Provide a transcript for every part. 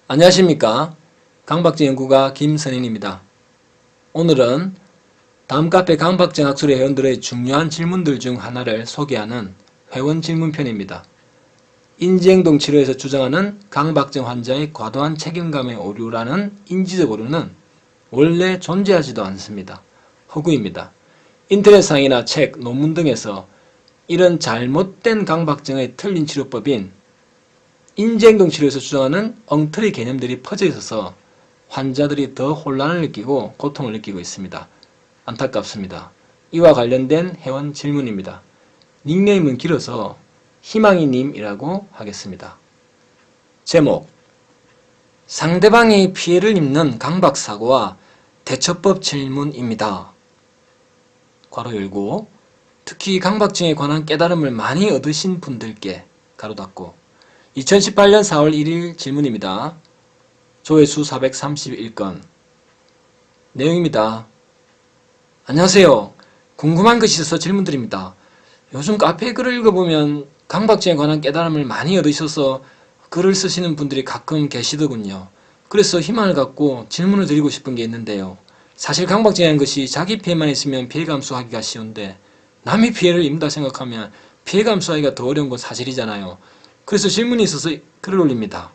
안녕하십니까. 강박증 연구가 김선인입니다. 오늘은 다음 카페 강박증 학술의 회원들의 중요한 질문들 중 하나를 소개하는 회원 질문편입니다. 인지행동 치료에서 주장하는 강박증 환자의 과도한 책임감의 오류라는 인지적 오류는 원래 존재하지도 않습니다. 허구입니다. 인터넷상이나 책, 논문 등에서 이런 잘못된 강박증의 틀린 치료법인 인지행동 치료에서 주장하는 엉터리 개념들이 퍼져 있어서 환자들이 더 혼란을 느끼고 고통을 느끼고 있습니다. 안타깝습니다. 이와 관련된 회원 질문입니다. 닉네임은 길어서 희망이님이라고 하겠습니다. 제목: 상대방이 피해를 입는 강박사고와 대처법 질문입니다. 괄호 열고, 특히 강박증에 관한 깨달음을 많이 얻으신 분들께 가로 닫고, 2018년 4월 1일 질문입니다. 조회수 431건. 내용입니다. 안녕하세요. 궁금한 것이 있어서 질문드립니다. 요즘 카페 글을 읽어보면 강박증에 관한 깨달음을 많이 얻으셔서 글을 쓰시는 분들이 가끔 계시더군요. 그래서 희망을 갖고 질문을 드리고 싶은 게 있는데요. 사실 강박증이라는 것이 자기 피해만 있으면 피해 감수하기가 쉬운데 남이 피해를 입는다 생각하면 피해 감수하기가 더 어려운 건 사실이잖아요. 그래서 질문이 있어서 글을 올립니다.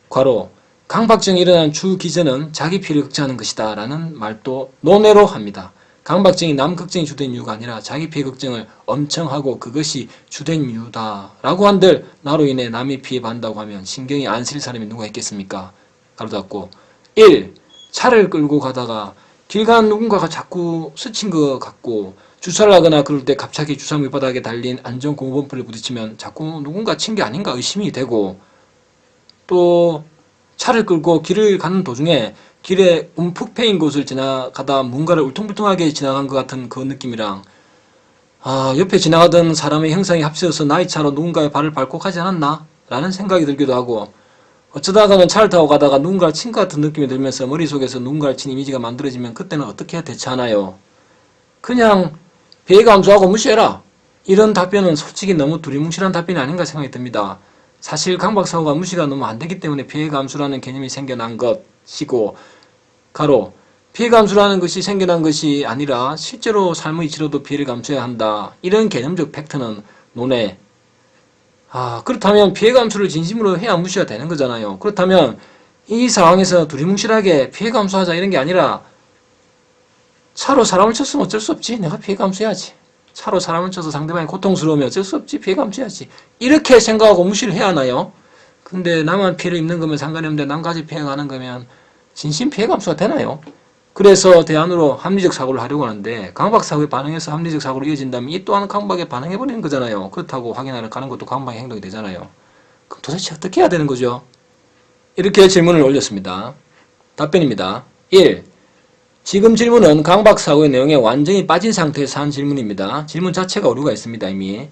괄호, 강박증이 일어나는 주 기전은 자기 피해를 걱정하는 것이다 라는 말도 논외로 합니다. 강박증이 남 걱정이 주된 이유가 아니라 자기 피해 걱정을 엄청 하고 그것이 주된 이유다 라고 한들 나로 인해 남이 피해 받는다고 하면 신경이 안 쓰일 사람이 누가 있겠습니까? 가로 닫고 1. 차를 끌고 가다가 길 가는 누군가가 자꾸 스친 것 같고 주차를 하거나 그럴 때 갑자기 주차 밑바닥에 달린 안전고무범퍼를 부딪히면 자꾸 누군가 친 게 아닌가 의심이 되고, 또 차를 끌고 길을 가는 도중에 길에 움푹 패인 곳을 지나가다 뭔가를 울퉁불퉁하게 지나간 것 같은 그 느낌이랑 옆에 지나가던 사람의 형상이 합쳐져서 나의 차로 누군가의 발을 밟고 가지 않았나? 라는 생각이 들기도 하고, 어쩌다가는 차를 타고 가다가 누군가를 친 것 같은 느낌이 들면서 머릿속에서 누군가를 친 이미지가 만들어지면 그때는 어떻게 대처하나요? 그냥 피해 감수하고 무시해라. 이런 답변은 솔직히 너무 두리뭉실한 답변이 아닌가 생각이 듭니다. 사실 강박사고가 무시가 너무 안되기 때문에 피해 감수라는 개념이 생겨난 것이고, 가로, 피해 감수라는 것이 생겨난 것이 아니라 실제로 삶의 이치로도 피해를 감수해야 한다. 이런 개념적 팩트는 논외. 그렇다면 피해 감수를 진심으로 해야 무시가 되는 거잖아요. 그렇다면 이 상황에서 두리뭉실하게 피해 감수하자 이런 게 아니라 차로 사람을 쳤으면 어쩔 수 없지. 내가 피해 감수해야지. 차로 사람을 쳐서 상대방이 고통스러우면 어쩔 수 없지. 피해 감수해야지. 이렇게 생각하고 무시를 해야 하나요? 근데 나만 피해를 입는 거면 상관이 없는데 남까지 피해가는 거면 진심 피해 감수가 되나요? 그래서 대안으로 합리적 사고를 하려고 하는데 강박사고에 반응해서 합리적 사고로 이어진다면 이 또한 강박에 반응해버리는 거잖아요. 그렇다고 확인하러 가는 것도 강박의 행동이 되잖아요. 그럼 도대체 어떻게 해야 되는 거죠? 이렇게 질문을 올렸습니다. 답변입니다. 1. 지금 질문은 강박사고의 내용에 완전히 빠진 상태에서 한 질문입니다. 질문 자체가 오류가 있습니다. 이미.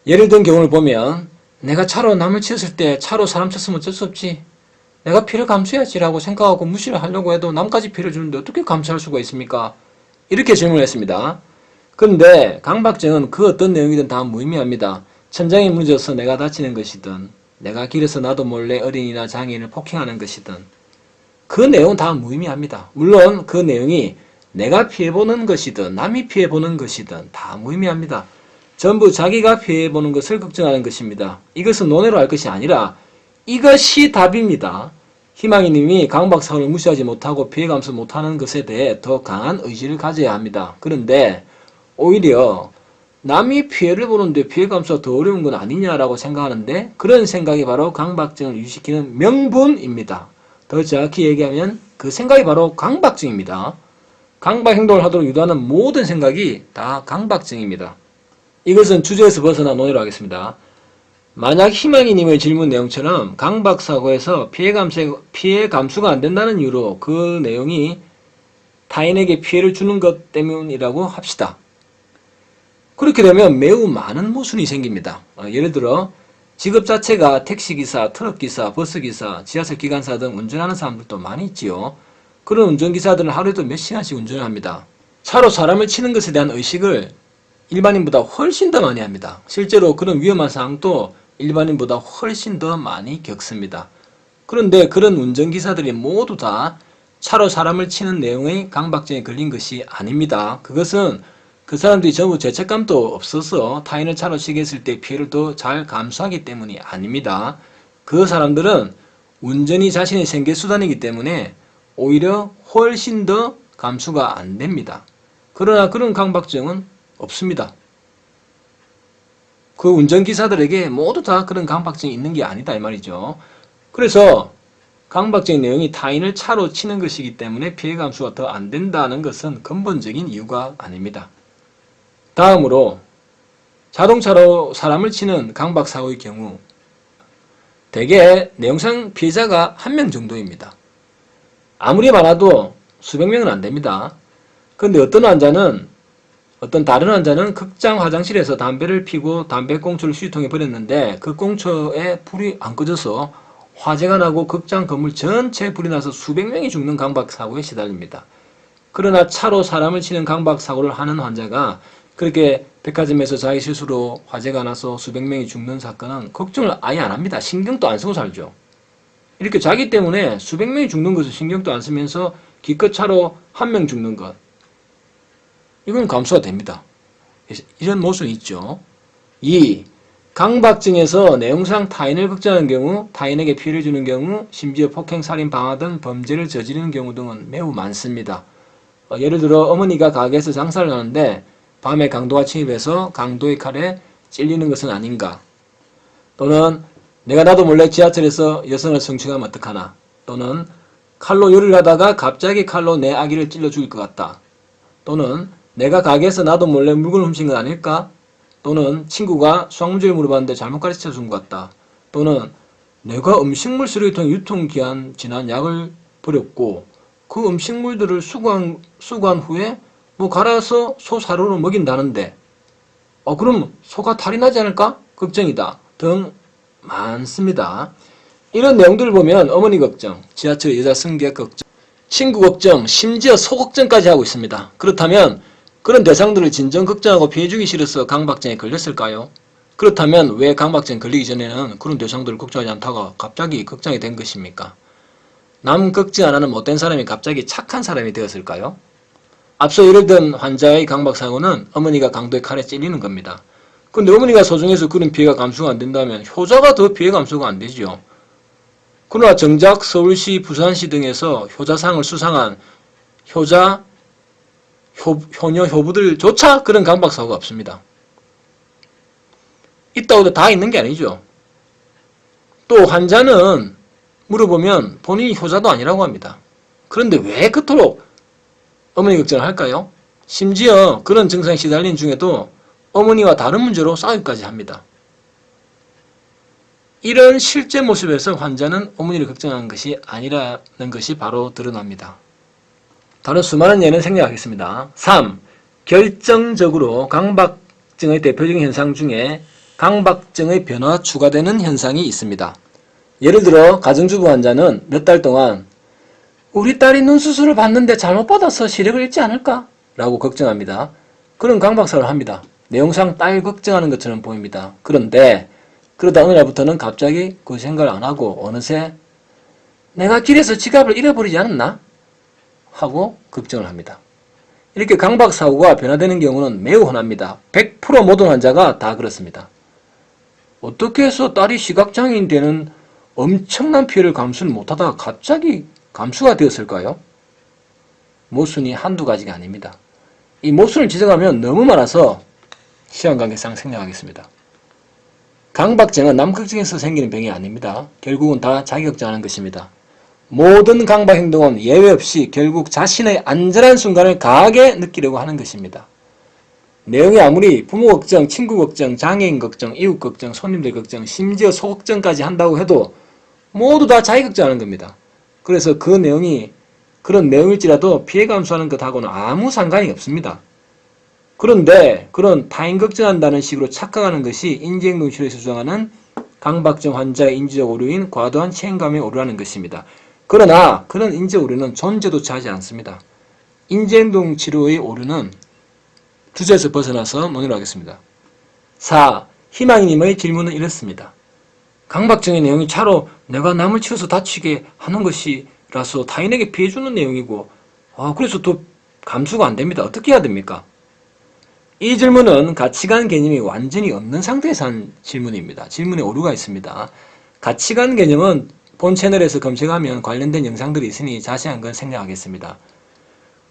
예를 든 경우를 보면 내가 차로 남을 치었을 때 차로 사람 쳤으면 어쩔 수 없지. 내가 피해를 감수해야지 라고 생각하고 무시를 하려고 해도 남까지 피해를 주는데 어떻게 감수할 수가 있습니까? 이렇게 질문을 했습니다. 그런데 강박증은 그 어떤 내용이든 다 무의미합니다. 천장이 무너져서 내가 다치는 것이든 내가 길에서 나도 몰래 어린이나 장애인을 폭행하는 것이든 그 내용은 다 무의미합니다. 물론 그 내용이 내가 피해보는 것이든 남이 피해보는 것이든 다 무의미합니다. 전부 자기가 피해보는 것을 걱정하는 것입니다. 이것은 논외로 할 것이 아니라 이것이 답입니다. 희망이님이 강박사고를 무시하지 못하고 피해 감수 못하는 것에 대해 더 강한 의지를 가져야 합니다. 그런데 오히려 남이 피해를 보는데 피해 감수가 더 어려운 건 아니냐라고 생각하는데 그런 생각이 바로 강박증을 유지시키는 명분입니다. 더 정확히 얘기하면 그 생각이 바로 강박증입니다. 강박 행동을 하도록 유도하는 모든 생각이 다 강박증입니다. 이것은 주제에서 벗어나 논의를 하겠습니다. 만약 희망이님의 질문 내용처럼 강박사고에서 피해 감수가 안 된다는 이유로 그 내용이 타인에게 피해를 주는 것 때문이라고 합시다. 그렇게 되면 매우 많은 모순이 생깁니다. 예를 들어 직업 자체가 택시기사, 트럭기사, 버스기사, 지하철 기관사 등 운전하는 사람들도 많이 있지요. 그런 운전기사들은 하루에도 몇 시간씩 운전을 합니다. 차로 사람을 치는 것에 대한 의식을 일반인보다 훨씬 더 많이 합니다. 실제로 그런 위험한 상황도 일반인보다 훨씬 더 많이 겪습니다. 그런데 그런 운전기사들이 모두 다 차로 사람을 치는 내용의 강박증에 걸린 것이 아닙니다. 그것은 그 사람들이 전부 죄책감도 없어서 타인을 차로 치게 했을 때 피해를 더 잘 감수하기 때문이 아닙니다. 그 사람들은 운전이 자신의 생계수단이기 때문에 오히려 훨씬 더 감수가 안 됩니다. 그러나 그런 강박증은 없습니다. 그 운전기사들에게 모두 다 그런 강박증이 있는 게 아니다 이 말이죠. 그래서 강박적인 내용이 타인을 차로 치는 것이기 때문에 피해 감수가 더 안 된다는 것은 근본적인 이유가 아닙니다. 다음으로 자동차로 사람을 치는 강박사고의 경우 대개 내용상 피해자가 1명 정도입니다. 아무리 많아도 수백 명은 안 됩니다. 그런데 어떤 다른 환자는 극장 화장실에서 담배를 피고 담배꽁초를 수유통에 버렸는데 그 꽁초에 불이 안 꺼져서 화재가 나고 극장 건물 전체에 불이 나서 수백 명이 죽는 강박사고에 시달립니다. 그러나 차로 사람을 치는 강박사고를 하는 환자가 그렇게 백화점에서 자기 실수로 화재가 나서 수백 명이 죽는 사건은 걱정을 아예 안 합니다. 신경도 안 쓰고 살죠. 이렇게 자기 때문에 수백 명이 죽는 것을 신경도 안 쓰면서 기껏 차로 1명 죽는 것, 이건 감수가 됩니다. 이런 모습이 있죠. 2. 강박증에서 내용상 타인을 걱정하는 경우, 타인에게 피해를 주는 경우, 심지어 폭행, 살인, 방화 등 범죄를 저지르는 경우 등은 매우 많습니다. 예를 들어 어머니가 가게에서 장사를 하는데 밤에 강도가 침입해서 강도의 칼에 찔리는 것은 아닌가? 또는 내가 나도 몰래 지하철에서 여성을 성추행하면 어떡하나? 또는 칼로 요리를 하다가 갑자기 칼로 내 아기를 찔러 죽일 것 같다. 또는 내가 가게에서 나도 몰래 물건을 훔친 건 아닐까? 또는 친구가 수학 문제를 물어봤는데 잘못 가르쳐 준 것 같다. 또는 내가 음식물 쓰레기통에 유통기한 지난 약을 버렸고 그 음식물들을 수거한 후에 갈아서 소 사료로 먹인다는데 그럼 소가 탈이 나지 않을까? 걱정이다. 등 많습니다. 이런 내용들을 보면 어머니 걱정, 지하철 여자 승객 걱정, 친구 걱정, 심지어 소 걱정까지 하고 있습니다. 그렇다면 그런 대상들을 진정 걱정하고 피해주기 싫어서 강박증에 걸렸을까요? 그렇다면 왜 강박증에 걸리기 전에는 그런 대상들을 걱정하지 않다가 갑자기 걱정이 된 것입니까? 남 걱정 안 하는 못된 사람이 갑자기 착한 사람이 되었을까요? 앞서 예를 든 환자의 강박사고는 어머니가 강도의 칼에 찔리는 겁니다. 근데 어머니가 소중해서 그런 피해가 감수가 안 된다면 효자가 더 피해 감수가 안 되죠. 그러나 정작 서울시, 부산시 등에서 효자상을 수상한 효녀, 효부들조차 그런 강박사고가 없습니다. 있다고 해도 다 있는 게 아니죠. 또 환자는 물어보면 본인이 효자도 아니라고 합니다. 그런데 왜 그토록 어머니 걱정을 할까요? 심지어 그런 증상에 시달린 중에도 어머니와 다른 문제로 싸우기까지 합니다. 이런 실제 모습에서 환자는 어머니를 걱정하는 것이 아니라는 것이 바로 드러납니다. 다른 수많은 예는 생략하겠습니다. 3. 결정적으로 강박증의 대표적인 현상 중에 강박증의 변화가 추가되는 현상이 있습니다. 예를 들어 가정주부 환자는 몇 달 동안 우리 딸이 눈수술을 받는데 잘못 받아서 시력을 잃지 않을까? 라고 걱정합니다. 그런 강박사를 합니다. 내용상 딸 걱정하는 것처럼 보입니다. 그런데 그러다 어느 날부터는 갑자기 그 생각을 안 하고 어느새 내가 길에서 지갑을 잃어버리지 않았나? 하고 걱정을 합니다. 이렇게 강박사고가 변화되는 경우는 매우 흔합니다. 100% 모든 환자가 다 그렇습니다. 어떻게 해서 딸이 시각장애인 되는 엄청난 피해를 감수를 못하다가 갑자기 감수가 되었을까요? 모순이 한두 가지가 아닙니다. 이 모순을 지적하면 너무 많아서 시간관계상 생략하겠습니다. 강박증은 남 걱정해서 생기는 병이 아닙니다. 결국은 다 자기 걱정하는 것입니다. 모든 강박 행동은 예외 없이 결국 자신의 안전한 순간을 강하게 느끼려고 하는 것입니다. 내용이 아무리 부모 걱정, 친구 걱정, 장애인 걱정, 이웃 걱정, 손님들 걱정, 심지어 소 걱정까지 한다고 해도 모두 다 자기 걱정하는 겁니다. 그래서 그 내용이 그런 내용일지라도 피해 감수하는 것하고는 아무 상관이 없습니다. 그런데 그런 타인 걱정한다는 식으로 착각하는 것이 인지행동치료에서 주장하는 강박증 환자의 인지적 오류인 과도한 책임감에 오류라는 것입니다. 그러나 그런 인지적 오류는 존재조차 하지 않습니다. 인지행동치료의 오류는 주제에서 벗어나서 논의를 하겠습니다. 4. 희망이님의 질문은 이렇습니다. 강박증의 내용이 차로 내가 남을 치어서 다치게 하는 것이라서 타인에게 피해주는 내용이고, 그래서 더 감수가 안 됩니다. 어떻게 해야 됩니까? 이 질문은 가치관 개념이 완전히 없는 상태에서 한 질문입니다. 질문에 오류가 있습니다. 가치관 개념은 본 채널에서 검색하면 관련된 영상들이 있으니 자세한 건 생략하겠습니다.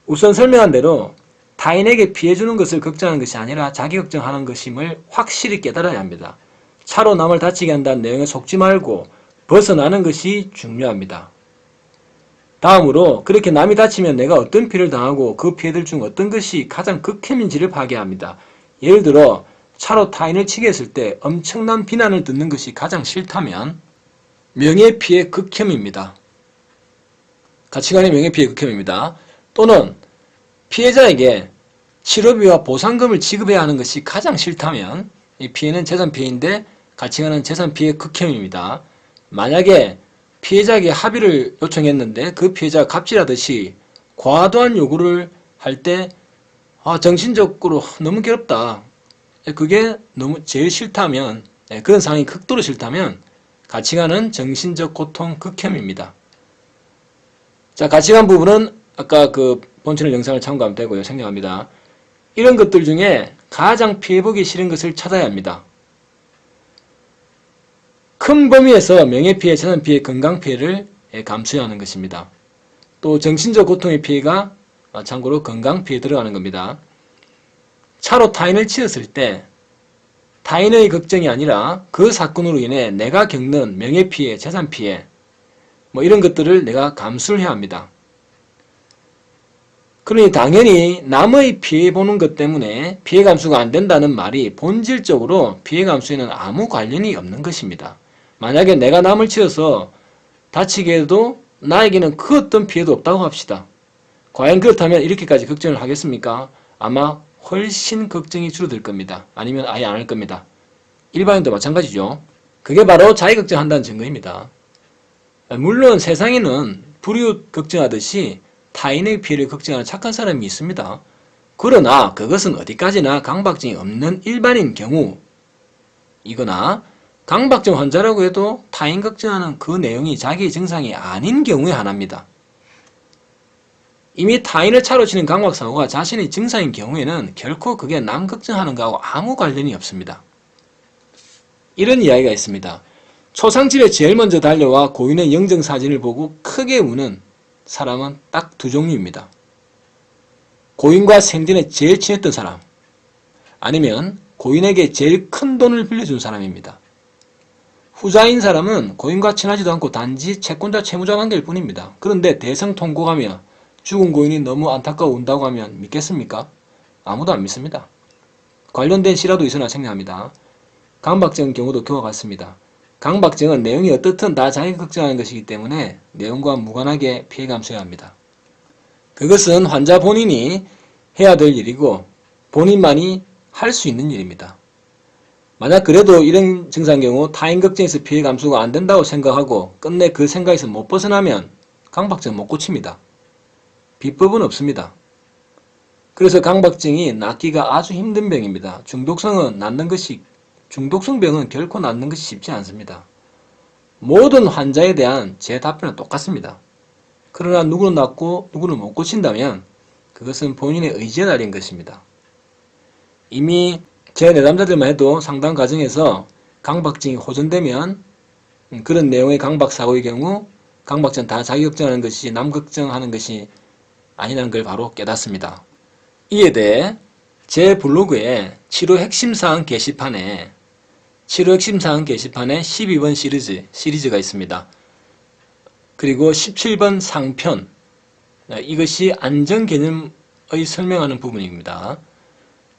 우선 설명한 대로 타인에게 피해주는 것을 걱정하는 것이 아니라 자기 걱정하는 것임을 확실히 깨달아야 합니다. 차로 남을 다치게 한다는 내용에 속지 말고 벗어나는 것이 중요합니다. 다음으로 그렇게 남이 다치면 내가 어떤 피해를 당하고 그 피해들 중 어떤 것이 가장 극혐인지를 파악해야 합니다. 예를 들어 차로 타인을 치게 했을 때 엄청난 비난을 듣는 것이 가장 싫다면 명예피해 극혐입니다. 가치관의 명예피해 극혐입니다. 또는 피해자에게 치료비와 보상금을 지급해야 하는 것이 가장 싫다면 이 피해는 재산피해인데 가치관은 재산피해 극혐입니다. 만약에 피해자에게 합의를 요청했는데 그 피해자가 갑질하듯이 과도한 요구를 할 때 정신적으로 너무 괴롭다. 그게 너무 제일 싫다면, 그런 상황이 극도로 싫다면 가치관은 정신적 고통 극혐입니다. 자, 가치관 부분은 아까 그 본채널 영상을 참고하면 되고요. 생략합니다. 이런 것들 중에 가장 피해보기 싫은 것을 찾아야 합니다. 큰 범위에서 명예피해, 재산피해, 건강피해를 감수해야 하는 것입니다. 또 정신적 고통의 피해가 참고로 건강피해에 들어가는 겁니다. 차로 타인을 치었을 때 타인의 걱정이 아니라 그 사건으로 인해 내가 겪는 명예피해, 재산피해 이런 것들을 내가 감수를 해야 합니다. 그러니 당연히 남의 피해 보는 것 때문에 피해 감수가 안 된다는 말이 본질적으로 피해 감수에는 아무 관련이 없는 것입니다. 만약에 내가 남을 치어서 다치게 해도 나에게는 그 어떤 피해도 없다고 합시다. 과연 그렇다면 이렇게까지 걱정을 하겠습니까? 아마 훨씬 걱정이 줄어들 겁니다. 아니면 아예 안 할 겁니다. 일반인도 마찬가지죠. 그게 바로 자기 걱정한다는 증거입니다. 물론 세상에는 불이웃 걱정하듯이 타인의 피해를 걱정하는 착한 사람이 있습니다. 그러나 그것은 어디까지나 강박증이 없는 일반인 경우이거나 강박증 환자라고 해도 타인 걱정하는 그 내용이 자기의 증상이 아닌 경우에 한합니다. 이미 타인을 차로 치는 강박사고가 자신의 증상인 경우에는 결코 그게 남 걱정하는 거하고 아무 관련이 없습니다. 이런 이야기가 있습니다. 초상집에 제일 먼저 달려와 고인의 영정사진을 보고 크게 우는 사람은 딱 두 종류입니다. 고인과 생전에 제일 친했던 사람, 아니면 고인에게 제일 큰 돈을 빌려준 사람입니다. 후자인 사람은 고인과 친하지도 않고 단지 채권자 채무자 관계일 뿐입니다. 그런데 대성통곡하며 죽은 고인이 너무 안타까워 운다고 하면 믿겠습니까? 아무도 안 믿습니다. 관련된 실화도 있으나 생략합니다. 강박증 경우도 그와 같습니다. 강박증은 내용이 어떻든 다 자기가 걱정하는 것이기 때문에 내용과 무관하게 피해 감수해야 합니다. 그것은 환자 본인이 해야 될 일이고 본인만이 할 수 있는 일입니다. 만약 그래도 이런 증상 경우 타인 걱정에서 피해 감수가 안 된다고 생각하고 끝내 그 생각에서 못 벗어나면 강박증 못 고칩니다. 비법은 없습니다. 그래서 강박증이 낫기가 아주 힘든 병입니다. 중독성 병은 결코 낫는 것이 쉽지 않습니다. 모든 환자에 대한 제 답변은 똑같습니다. 그러나 누구는 낫고 누구는 못 고친다면 그것은 본인의 의지에 달린 것입니다. 이미 제 내담자들만 해도 상담 과정에서 강박증이 호전되면 그런 내용의 강박사고의 경우 강박증은 다 자기 걱정하는 것이 남 걱정하는 것이 아니라는 걸 바로 깨닫습니다. 이에 대해 제 블로그에 치료 핵심사항 게시판에 12번 시리즈가 있습니다. 그리고 17번 상편, 이것이 안전개념의 설명하는 부분입니다.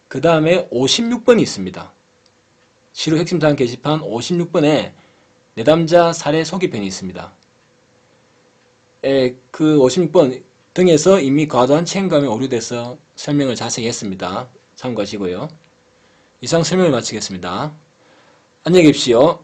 그 다음에 56번이 있습니다. 치료 핵심사항 게시판 56번에 내담자 사례 소개편이 있습니다. 그 56번 등에서 이미 과도한 책임감에 오류돼서 설명을 자세히 했습니다. 참고하시고요. 이상 설명을 마치겠습니다. 안녕히 계십시오.